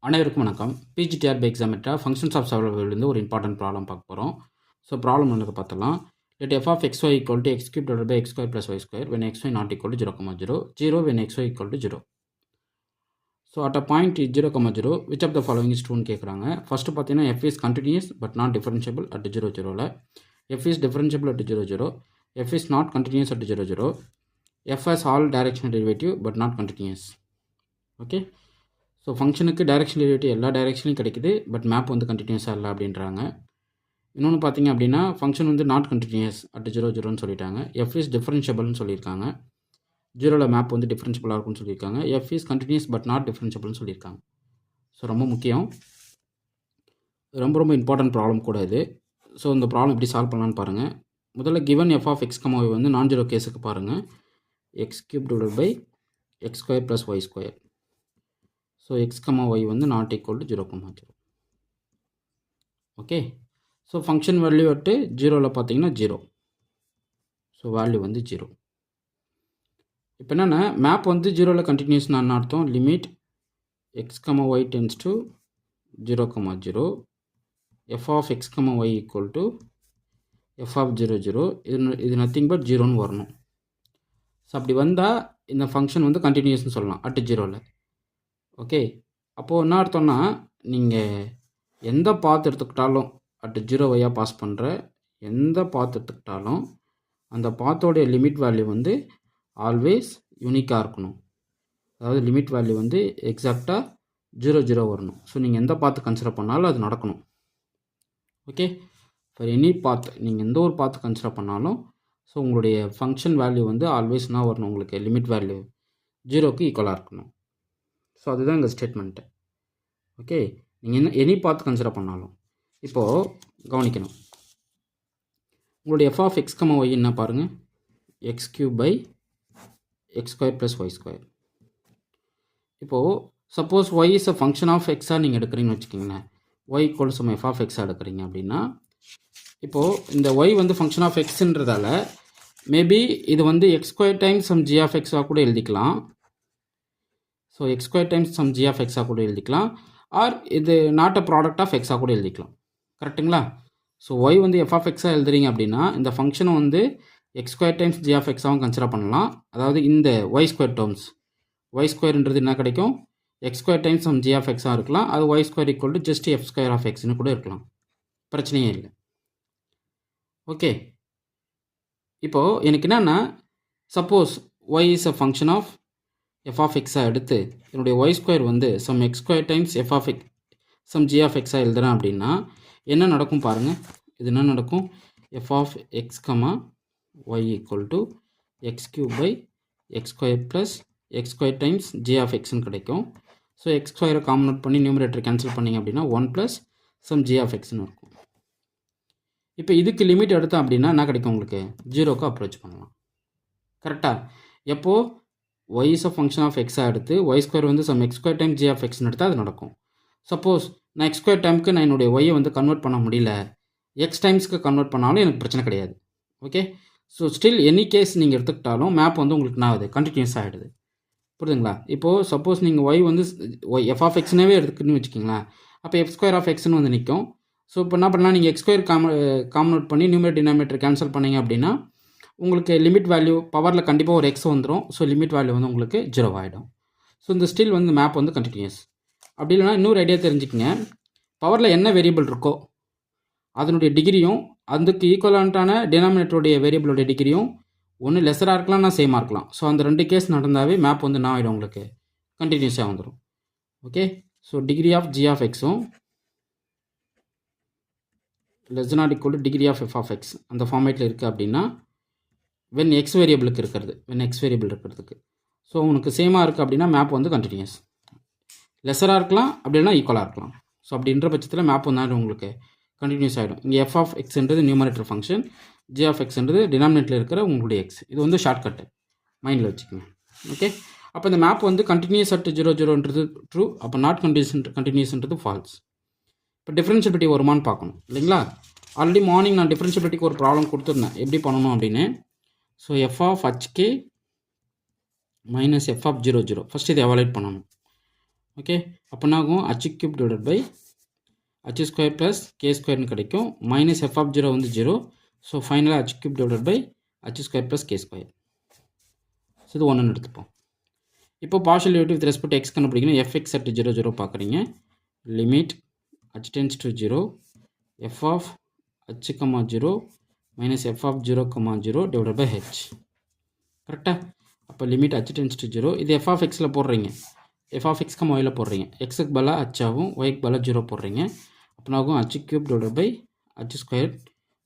அனைவருக்கும் வணக்கம். பிஜிடிஆர்பி எக்ஸாமெட்ரா ஃபங்க்ஷன்ஸ் ஆஃப் சர்வர்லேருந்து ஒரு இம்பார்ட்டன்ட் ப்ராப்ளம் பார்க்க போகிறோம். ஸோ ப்ராப்ளம் என்னது பார்த்தலாம். Let f of X Y equal to x cube divide by x square plus y square when x y not equal to 0,0 0 when x Y equal to 0. So at a point 0,0 which of the following is ட்ரூன்னு கேட்குறாங்க. First பார்த்தீங்கன்னா f is continuous but not differentiable at 0,0ல, f is differentiable at 0,0, F is not continuous at 0,0, F has all directional derivative but not continuous. Okay, so ஃபங்க்ஷனுக்கு direction derivative எல்லா டைரக்ஷன்லையும் கிடைக்குது, but map வந்து கண்டினியூஸாக இல்லை அப்படின்றாங்க. இன்னொன்று பார்த்தீங்க அப்படின்னா ஃபங்க்ஷன் வந்து நாட் கண்டினியூஸ் அட் 0,0ன்னு சொல்லிட்டாங்க. எஃப் இஸ் டிஃபரன்ஷியபிள்னு சொல்லியிருக்காங்க. 0ல் மேப் வந்து டிஃபரன்ஷியபிளாக இருக்கும்னு சொல்லியிருக்காங்க. F is continuous but not டிஃபரன்ஷியபிள்னு சொல்லியிருக்காங்க. ஸோ ரொம்ப முக்கியம், ரொம்ப இம்பார்ட்டன்ட் ப்ராப்ளம் கூட இது. ஸோ இந்த ப்ராப்ளம் எப்படி சால்வ் பண்ணலான்னு பாருங்கள். முதல்ல given f of X comma y வந்து நான் ஜீரோ கேஸுக்கு பாருங்கள். X cube divide by x square plus y square. So x comma y வந்து not equal to 0,0. Okay, so function value at 0ல் பார்த்தீங்கன்னா 0. ஸோ வேல்யூ வந்து 0. இப்போ என்னென்னா map வந்து 0ல் கண்டினியூஸ்னு அர்த்தம். Limit X comma Y tends to 0,0 F of X comma Y equal to F of 0,0. இது நத்திங் பட் 0ன்னு வரணும். ஸோ அப்படி வந்தால் இந்த ஃபங்க்ஷன் வந்து கண்டினியூஸ்னு சொல்லலாம் அட்டு 0ல். ஓகே, அப்போது என்ன அர்த்தம்னா நீங்கள் எந்த பாத் எடுத்துக்கிட்டாலும் அட் 0 வழியாக பாஸ் பண்ணுற எந்த பாத் எடுத்துக்கிட்டாலும் அந்த பாத்தோடைய லிமிட் வேல்யூ வந்து ஆல்வேஸ் யூனிக்காக இருக்கணும். அதாவது லிமிட் வேல்யூ வந்து எக்ஸாக்டாக 0,0 வரணும். ஸோ நீங்கள் எந்த பாத்து கன்சிடர் பண்ணாலும் அது நடக்கணும். ஓகே, ஃபார் எனி பாத் நீங்கள் எந்த ஒரு பாத்து கன்சிடர் பண்ணாலும் ஸோ உங்களுடைய ஃபங்க்ஷன் வேல்யூ வந்து ஆல்வேஸ் என்ன வரணும், உங்களுக்கு லிமிட் வேல்யூ 0க்கு ஈக்குவலாக இருக்கணும். ஸோ அதுதான் எங்கள் ஸ்டேட்மெண்ட்டு. ஓகே, நீங்கள் என்ன எனி பாத் கன்சிடர் பண்ணாலும் இப்போது கவனிக்கணும். உங்களுடைய f of X comma y என்ன பாருங்கள், x cube by x square plus y square. இப்போது suppose y is a function of எக்ஸாக நீங்கள் எடுக்கிறீங்கன்னு வச்சுக்கிங்களேன். Y equal some f of எக்ஸாக எடுக்கிறீங்க அப்படின்னா இப்போது இந்த ஒய் வந்து ஃபங்க்ஷன் ஆஃப் எக்ஸுன்றதால மேபி இது வந்து x square times some g of எக்ஸாக கூட எழுதிக்கலாம். So x square times some g of எக்ஸாக கூட எழுதிக்கலாம். ஆர் இது நாட் அ ப்ராடக்ட் ஆஃப் எக்ஸாக கூட எழுதிக்கலாம். கரெக்டுங்களா? ஸோ ஒய் வந்து எஃப் ஆஃப் எக்ஸாக எழுதுறீங்க அப்படின்னா இந்த ஃபங்க்ஷனை வந்து x square times g of எக்ஸாகவும் கன்சிடர் பண்ணலாம். அதாவது இந்த ஒய் ஸ்கொயர் டேர்ம்ஸ் ஒய் ஸ்கொயர்ன்றது என்ன கிடைக்கும், x square times some g of எக்ஸாக இருக்கலாம். அது Y square equal to just f square of எக்ஸ்னு கூட இருக்கலாம். பிரச்சனையே இல்லை. ஓகே, இப்போது எனக்கு என்னென்னா suppose y is a function of f of எக்ஸாக எடுத்து என்னுடைய ஒய் ஸ்கொயர் வந்து some x square times f of x some g of எக்ஸாக எழுதுறேன் அப்படின்னா என்ன நடக்கும் பாருங்கள். இது என்ன நடக்கும், f of X comma Y equal to x cube by x square plus x square times g of எக்ஸ்னு கிடைக்கும். ஸோ எக்ஸ் ஸ்கொயரை காமன் அவுட் பண்ணி நியூமரேட்டர் கேன்சல் பண்ணிங்க அப்படின்னா 1 ப்ளஸ் சம் ஜி ஆஃப் எக்ஸ்னு இருக்கும். இப்போ இதுக்கு லிமிட் எடுத்தோம் அப்படின்னா என்ன கிடைக்கும், உங்களுக்கு 0க்கு அப்ரோச் பண்ணலாம். கரெக்டாக? எப்போது y is a function of எக்ஸாக எடுத்து ஒய் ஸ்கொயர் வந்து some x square time g of எக்ஸ்னு எடுத்தால் அது நடக்கும். சப்போஸ் நான் எக்ஸ் ஸ்கொயர் டைமுக்கு நான் என்னுடைய ஒய்யை வந்து கன்வெர்ட் பண்ண முடியல, எக்ஸ் டைம்ஸ்க்கு கன்வெர்ட் பண்ணாலும் எனக்கு பிரச்சனை கிடையாது. Okay, so still any case நீங்கள் எடுத்துக்கிட்டாலும் மேப் வந்து உங்களுக்கு என்ன ஆகுது, கண்டினியூஸ் ஆகிடுது. புரியுதுங்களா? இப்போது சப்போஸ் நீங்கள் ஒய் வந்து ஒய் எஃப் ஆஃப் எக்ஸ்னவே எடுத்துக்கிட்டுன்னு வச்சுக்கிங்களேன், அப்போ எஃப் ஸ்கொயர் ஆஃப் எக்ஸ்னு வந்து நிற்கும். ஸோ இப்போ என்ன பண்ணலாம், நீங்கள் எக்ஸ் ஸ்கொயர் காமன் அவுட் பண்ணி நியூமரேட்டர் டினாமினேட்டர் கேன்சல் பண்ணிங்க அப்படின்னா உங்களுக்கு லிமிட் வேல்யூ பவரில் கண்டிப்பாக ஒரு எக்ஸ் வந்துடும். ஸோ லிமிட் வேல்யூ வந்து உங்களுக்கு 0 ஆகிடும். ஸோ இந்த ஸ்டில் வந்து மேப் வந்து கண்டினியூஸ். அப்படி இல்லைனா இன்னொரு ஐடியா தெரிஞ்சுக்கங்க, பவரில் என்ன வேரியபிள் இருக்கோ அதனுடைய டிகிரியும் அதுக்கு ஈக்குவலண்ட்டான டினாமினேட்டருடைய வேரியபிளுடைய டிகிரியும் ஒன்று லெஸராக இருக்கலாம், நான் சேமாக இருக்கலாம். ஸோ அந்த 2 கேஸ் நடந்தாவே மேப் வந்து என்ன ஆகிடும், உங்களுக்கு கண்டினியூஸாக வந்துடும். Okay, so degree of g of எக்ஸும் less not equal to degree of f of x அந்த ஃபார்மேட்டில் இருக்குது அப்படின்னா வென் எக்ஸ் வேரியபிளுக்கு இருக்கிறது, வென் எக்ஸ் வேரியபிள் இருக்கிறதுக்கு. ஸோ உனக்கு சேமாக இருக்குது அப்படின்னா மேப் வந்து கண்டினியூஸ். லெஸராக இருக்கலாம், அப்படி இல்லைனா ஈக்குவலாக இருக்கலாம். ஸோ அப்படின்ற பட்சத்தில் மேப் வந்து உங்களுக்கு கண்டினியூஸ் ஆகிடும். இங்கே எஃப் ஆஃப் எக்ஸ்ன்றது நியூமரேட்டர் ஃபங்க்ஷன், ஜி ஆஃப் எக்ஸ்ன்றது டினாமினேட்டரில் இருக்கிற உங்களுடைய எக்ஸ். இது வந்து ஷார்ட்கட்டு, மைண்டில் வச்சுக்கோங்க. ஓகே, அப்போ இந்த மேப் வந்து கண்டினியூஸ் அட் 0,0ன்றது ட்ரூ, அப்போ நாட் கண்டினியூஸ்ன்றது ஃபால்ஸ். இப்போ டிஃப்ரென்ஷியபிலிட்டி வருமானு பார்க்கணும் இல்லைங்களா? ஆல்ரெடி மார்னிங் நான் டிஃப்ரென்ஷியபிலிட்டிக்கு ஒரு ப்ராப்ளம் கொடுத்துருந்தேன், எப்படி பண்ணணும் அப்படின்னு. So f of h k minus f of 0,0 first இதை எவாலுவேட் பண்ணணும். ஓகே, அப்போ என்ன ஆகும்? h cube divided by h square plus k squareனு கிடைக்கும். மைனஸ் f of 0 வந்து 0. ஸோ ஃபைனலாக h cube divided by h square plus k square. So இது 1ன்னு எடுத்துப்போம். இப்போ partial derivative with respect X கண்டுபிடிக்கணும். fx at 0 0 பார்க்குறீங்க. Limit h tends to 0 f of h, 0 minus f of 0, 0 divided by h. கரெக்டாக? அப்போ limit h tends to 0. இது f of xல போடுறீங்க. f of x, yல போடுறீங்க. xக்கு பதிலாக h ஆகும், yக்கு பதிலாக 0 போடுறீங்க. அப்போ ஆகும் h cube divided by h square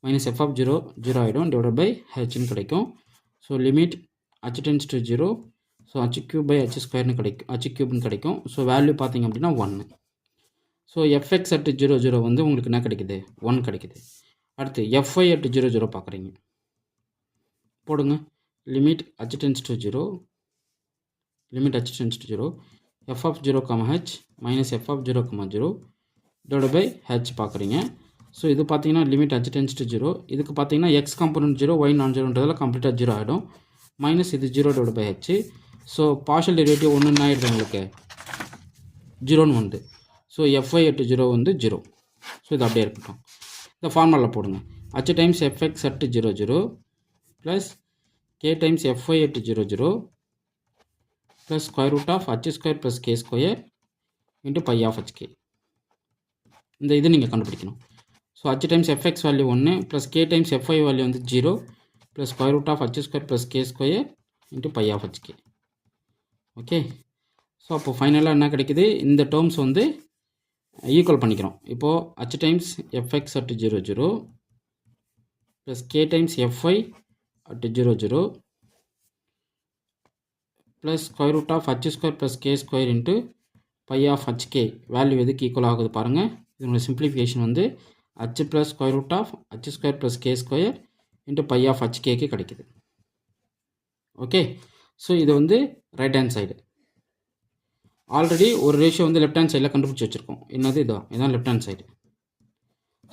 minus f of 0 0 ஆகிடும் divided by hன்னு கிடைக்கும். So limit h tends to 0. So h cube by h squareனு கிடைக்கும், h cubeனு கிடைக்கும். ஸோ வேல்யூ பார்த்தீங்க அப்படின்னா 1. ஸோ fx at 0 0 வந்து உங்களுக்கு என்ன கிடைக்குது? 1 கிடைக்குது. அடுத்து fy at 0 0 பார்க்குறீங்க. போடுங்க. Limit h tends to 0. Limit h tends to 0. f of 0, h minus f of 0, 0 divided by h பார்க்குறீங்க. ஸோ இது பார்த்தீங்கன்னா லிமிட் h tends to 0. இதுக்கு பார்த்தீங்கன்னா x காம்பனன்ட் 0, y நான் 0ன்றதால கம்ப்ளீட்டாக 0 ஆகிடும். மைனஸ் இது 0 divided by h. So partial derivative ஒன்றுன்னு ஆகிடுது உங்களுக்கு, 0ன்னு வந்து. ஸோ fy at 0 வந்து 0. ஸோ இது அப்படியே இருக்கட்டும். இந்த ஃபார்முலாவில் போடுங்க. h times fx at 0 0 plus k times fy at 0 0 plus square root of h square plus k square into by of hk. இந்த இது நீங்கள் கண்டுபிடிக்கணும். So h times fx value 1 plus k times fy value வந்து 0 plus square root of h square plus k square into by of hk. Okay, so அப்போ ஃபைனலாக என்ன கிடைக்குது? இந்த டேர்ம்ஸ் வந்து ஈக்குவல் பண்ணிக்கிறோம். இப்போது h times fx at 0 0 plus k times fy at 0 0 plus square root of h square plus k square into by of hk value எதுக்கு equal ஆகுது பாருங்கள். இதனுடைய சிம்பிளிஃபிகேஷன் வந்து h plus square root of h square plus k square into by of hkக்கு கிடைக்குது. ஓகே, so இது வந்து ரைட் ஹேண்ட் சைடு. ஆல்ரெடி ஒரு ரேஷியோ வந்து லெஃப்ட் ஹேண்ட் சைடில் கண்டுபிடிச்சி வச்சுருக்கோம். என்னது இதான் லெஃப்ட் ஹேண்ட் சைடு.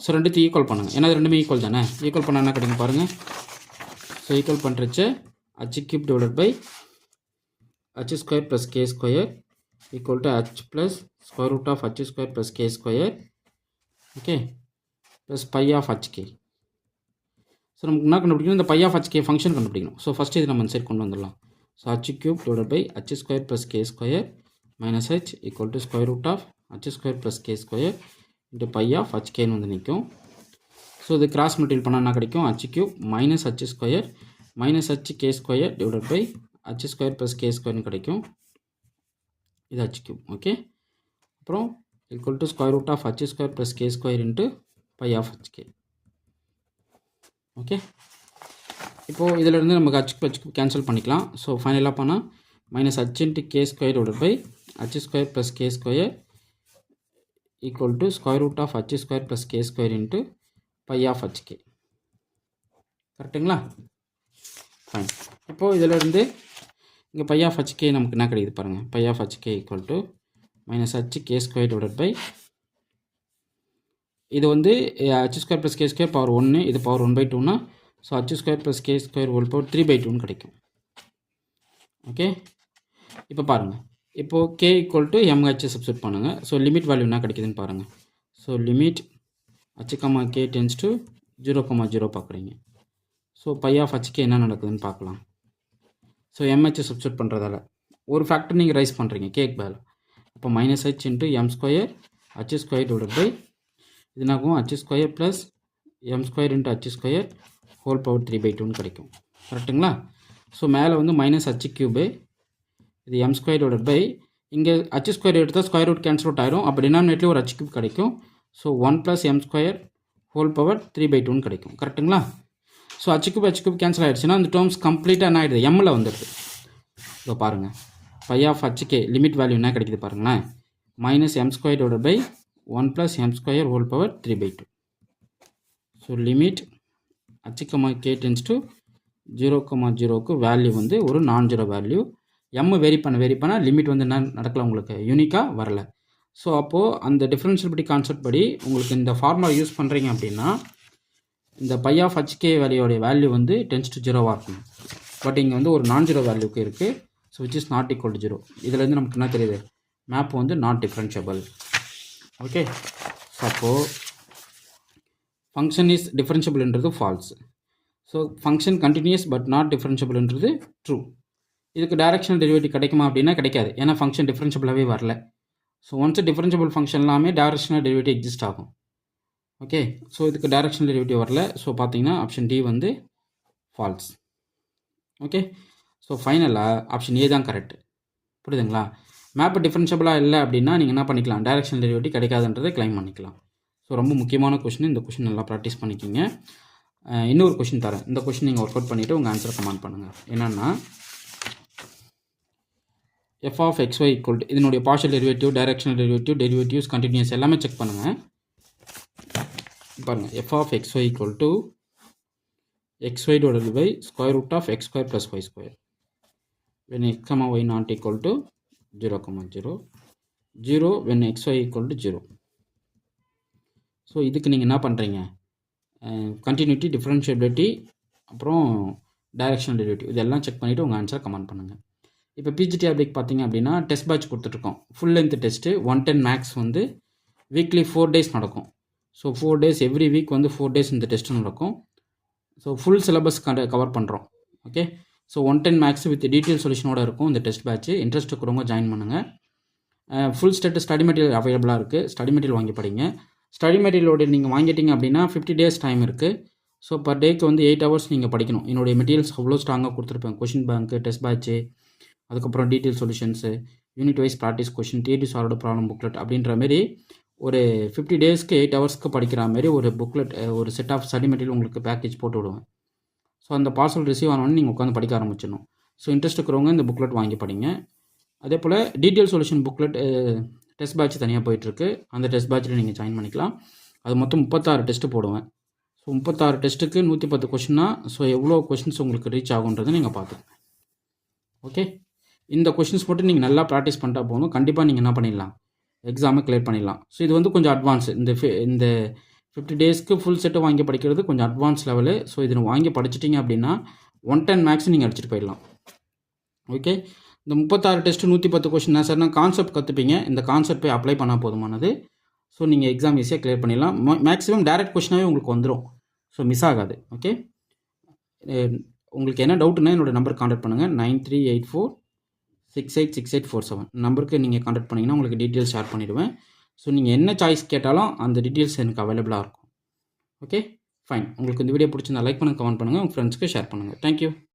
ஸோ ரெண்டுத்தையும் ஈக்குவல் பண்ணுங்கள். ஏன்னா ரெண்டுமே ஈக்குவல் தானே. ஈக்குவல் பண்ணால் என்ன கிடைக்கும் பாருங்கள். ஸோ ஈக்குவல் பண்ணுறச்சு h cube divided by h square plus k square equal to h plus square root of h square plus k square, okay, plus pi of hk. So நமக்கு என்ன கண்டுபிடிக்கணும்? இந்த பை ஆஃப் hk ஃபங்க்ஷன் கண்டுபிடிக்கணும். So first இது நம்ம இந்த side கொண்டு வந்துடலாம். So h cube divided by h square plus k square minus h equal to square root of h square plus k square into pi of hkன்னு வந்து நிற்கும். So இது cross multiple பண்ணால் என்ன கிடைக்கும்? h cube minus h square minus h k square divided by h square plus k squareன்னு கிடைக்கும். இது h cube. Okay, அப்புறம் equal to square root of h square plus k square into pi of hk. Okay, இப்போது இதிலிருந்து நமக்கு h cube cancel பண்ணிக்கலாம். So ஃபைனலாக பண்ணால் minus h into k square divided by h square plus k square equal to square root of h square plus k square into pi of hk. கரெக்டுங்களா? Fine. இப்போது இதிலிருந்து இங்கே pi of hk நமக்கு என்ன கிடைக்குது பாருங்கள். pi of hk equal to minus h k square divided by, இது வந்து h square plus k square power 1, இது பவர் 1/2னா, so h square plus k square whole power 3/2ன்னு கிடைக்கும். ஓகே, இப்போ பாருங்கள். இப்போது k equal to mh substitute பண்ணுங்கள். ஸோ லிமிட் வேல்யூ என்ன கிடைக்குதுன்னு பாருங்கள். So limit h, k tends to 0, 0 பார்க்குறீங்க. ஸோ pi of hk என்ன நடக்குதுன்னு பார்க்கலாம். ஸோ mh சப்ஸ்டிட் பண்ணுறதால ஒரு ஃபேக்டர் நீங்கள் ரைஸ் பண்ணுறீங்க கேக் பேல். அப்போ minus h into m square h square divided by இது என்னாகும்? h square plus m square into h square whole power 3/2ன்னு கிடைக்கும். கரெக்டுங்களா? ஸோ மேலே வந்து மைனஸ் h கியூபு, இது m ஸ்கொயர் டிவைடட் பை இங்கே h ஸ்கொயர் எடுத்தால் ஸ்கொயர் ரூட் கேன்சல் அவுட் ஆயிரும். அப்போ டினாமினேட்லேயும் ஒரு h கியூப் கிடைக்கும். So 1 + m square whole power 3/2ன்னு கிடைக்கும். கரெக்டுங்களா? ஸோ h கியூப் கேன்சல் ஆகிடுச்சுன்னா அந்த டேர்ம்ஸ் கம்ப்ளீட்டாக என்ன ஆகிடுது? எம்மில் வந்துடுது. ஸோ பாருங்கள், pi of hk limit value என்ன கிடைக்குது பாருங்களேன். Minus m square divided by 1 + m square whole power 3/2. So limit h, k tends to 0, 0க்கு வேல்யூ வந்து ஒரு நான் ஜீரோ வேல்யூ. m வெரி பண்ண லிமிட் வந்து என்ன நடக்கல, உங்களுக்கு யூனிக்காக வரல. ஸோ அப்போது அந்த டிஃப்ரென்ஷியபிலிட்டி கான்செப்ட் படி உங்களுக்கு இந்த ஃபார்முலா யூஸ் பண்ணுறீங்க அப்படின்னா இந்த pi of hk வேல்யூடைய வேல்யூ வந்து டென்ஸ் டு 0 இருக்கணும். பட் இங்கே வந்து ஒரு நான் ஜீரோ வேல்யூக்கு இருக்குது. So which is not equal to 0. இதுலேருந்து நமக்கு என்ன தெரியுது? மேப் வந்து நாட் டிஃப்ரென்ஷியபிள். ஓகே, ஸோ அப்போது ஃபங்க்ஷன் இஸ் டிஃப்ரென்ஷியபிள்ன்றது false. So function continuous but not டிஃப்ரென்ஷியபிள்ன்றது ட்ரூ. இதுக்கு டைரக்ஷனல் டெரிவேட்டிவ் கிடைக்குமா அப்படின்னா கிடைக்காது, ஏன்னா ஃபங்க்ஷன் டிஃப்ரென்ஷியபிளாகவே வரல. ஸோ ஒன்ஸ் டிஃப்ரென்ஷியபிள் ஃபங்க்ஷன் எல்லாமே டைரக்ஷனல் டெரிவேட்டிவ் எக்ஸிஸ்ட் ஆகும். ஓகே, ஸோ இதுக்கு டைரக்ஷனல் டெரிவேட்டிவ் வரல. ஸோ பார்த்தீங்கன்னா ஆப்ஷன் டி வந்து ஃபால்ஸ். ஓகே, ஸோ ஃபைனலாக ஆப்ஷன் ஏ தான் கரெக்ட். புரியுதுங்களா? மேப் டிஃப்ரென்ஷியபிளாக இல்லை அப்படின்னா நீங்கள் என்ன பண்ணிக்கலாம், டைரக்ஷனல் டெரிவேட்டிவ் கிடைக்காதுன்றதை கிளைம் பண்ணிக்கலாம். ஸோ ரொம்ப முக்கியமான கொஷின், இந்த கொஷின் நல்லா ப்ராக்டிஸ் பண்ணிக்கிங்க. இன்னொரு கொஷின் தரேன், இந்த கொஷின் நீங்கள் ஒர்க் அவுட் பண்ணிவிட்டு உங்கள் ஆன்சரை கமெண்ட் பண்ணுங்கள். என்னென்னா F of X Y equal இதனுடைய partial derivative, directional derivative, derivatives, continuous எல்லாமே செக் பண்ணுங்கள். பாருங்கள், F of X Y equal to xy divided by square root of x square plus y square when x comma y not equal to 0 comma 0 0 when xy equal to 0. So இதுக்கு நீங்கள் என்ன பண்ணுறீங்க, continuity, டிஃப்ரென்ஷியபிலிட்டி, அப்புறம் directional derivative இதெல்லாம் check பண்ணிவிட்டு உங்கள் ஆன்சரை comment பண்ணுங்கள். இப்போ பிஜிடிஆர்பிக்கு பார்த்தீங்க அப்படின்னா டெஸ்ட் பேட்ச் கொடுத்துட்ருக்கோம். ஃபுல் லென்த் டெஸ்ட்டு 110 மேக்ஸ் வந்து வீக்லி 4 days நடக்கும். ஸோ 4 days எவ்ரி வீக் வந்து 4 days இந்த டெஸ்ட்டு நடக்கும். ஸோ ஃபுல் சிலபஸ் கவர் பண்ணுறோம். Okay, so 110 marks with detail சொல்யூஷனோட இருக்கும் இந்த டெஸ்ட் பேட்ச். இன்ட்ரெஸ்ட் இருக்கிறவங்க ஜாயின் பண்ணுங்கள். ஃபுல் ஸ்டடி மெட்டீரியல் அவைலபிளாக இருக்குது. ஸ்டடி மெட்டீரியல் வாங்கி படிங்க. ஸ்டடி மெட்டீரியலோட நீங்கள் வாங்கிட்டீங்க அப்படின்னா 50 days டைம் இருக்குது. ஸோ பர் டேக்கு வந்து 8 hours நீங்கள் படிக்கணும். என்னுடைய மெட்டீரியல்ஸ் அவ்வளோ ஸ்ட்ராங்காக கொடுத்துருப்பேன். கொஷின் பேங்க்கு, டெஸ்ட் பேட்ச்சு, அதுக்கப்புறம் detail solutions, unit wise practice question, டிடி சால்வ்டு ப்ராப்ளம் புக்லெட் அப்படின்ற மாரி ஒரு 50 daysக்கு 8 hours படிக்கிற மாதிரி ஒரு புக்லெட், ஒரு செட் ஆஃப் ஸ்டடி மெட்டீரியல் உங்களுக்கு பேக்கேஜ் போட்டு விடுவேன். ஸோ அந்த பார்சல் ரிசீவ் ஆனோடனே நீங்கள் உட்காந்து படிக்க ஆரம்பிச்சிடணும். ஸோ இன்ட்ரெஸ்ட் இருக்கிறவங்க இந்த புக்லெட் வாங்கி படிங்க. அதே போல் detail solution booklet test batch தனியாக போயிட்டுருக்கு. அந்த டெஸ்ட் பேட்சில் நீங்கள் ஜாயின் பண்ணிக்கலாம். அது மொத்தம் 36 டெஸ்ட்டு போடுவேன். ஸோ 36 டெஸ்ட்டுக்கு 110 கொஷின்னா, ஸோ எவ்வளோ கொஷின்ஸ் உங்களுக்கு ரீச் ஆகுன்றதை நீங்கள் பார்த்துக்கோங்க. ஓகே, இந்த கொஷின்ஸ் மட்டும் நீங்கள் நல்லா ப்ராக்டிஸ் பண்ணிட்டா போதும், கண்டிப்பாக நீங்கள் என்ன பண்ணிடலாம், எக்ஸாமை கிளியர் பண்ணிடலாம். ஸோ இது வந்து கொஞ்சம் அட்வான்ஸ். இந்த 50 daysக்கு ஃபுல் செட்டு வாங்கி படிக்கிறது கொஞ்சம் அட்வான்ஸ் லெவலு. ஸோ இதில் வாங்கி படிச்சிட்டிங்க அப்படின்னா 110 மேக்ஸ் நீங்கள் அடிச்சுட்டு போயிடலாம். ஓகே, இந்த 36 டெஸ்ட்டு 110 கொஷின் சார் நான் கான்செப்ட் கற்றுப்பீங்க. இந்த கான்செப்ட் போய் அப்ளை பண்ணால் போதுமானது. ஸோ நீங்கள் எக்ஸாம் ஈஸியாக கிளியர் பண்ணிடலாம். மேக்ஸிமம் டேரக்ட் கொஷினாகவே உங்களுக்கு வந்துடும். ஸோ மிஸ் ஆகாது. ஓகே, உங்களுக்கு என்ன டவுட்னா என்னோடய நம்பர் கான்டாக்ட் பண்ணுங்கள். 9384686847 நம்பருக்கு நீங்கள் கான்டாக்ட் பண்ணிங்கன்னா உங்களுக்கு டீட்டெயில்ஸ் ஷேர் பண்ணிவிடுவேன். ஸோ நீங்கள் என்ன சாய்ஸ் கேட்டாலும் அந்த டீட்டெயில்ஸ் எனக்கு அவைலபிளாக இருக்கும். Okay, fine. உங்களுக்கு இந்த வீடியோ பிடிச்சிருந்தா லைக் பண்ணுங்கள், கமெண்ட் பண்ணுங்கள், உங்கள் ஃப்ரெண்ட்ஸ்க்கு ஷேர் பண்ணுங்கள். தேங்க்யூ.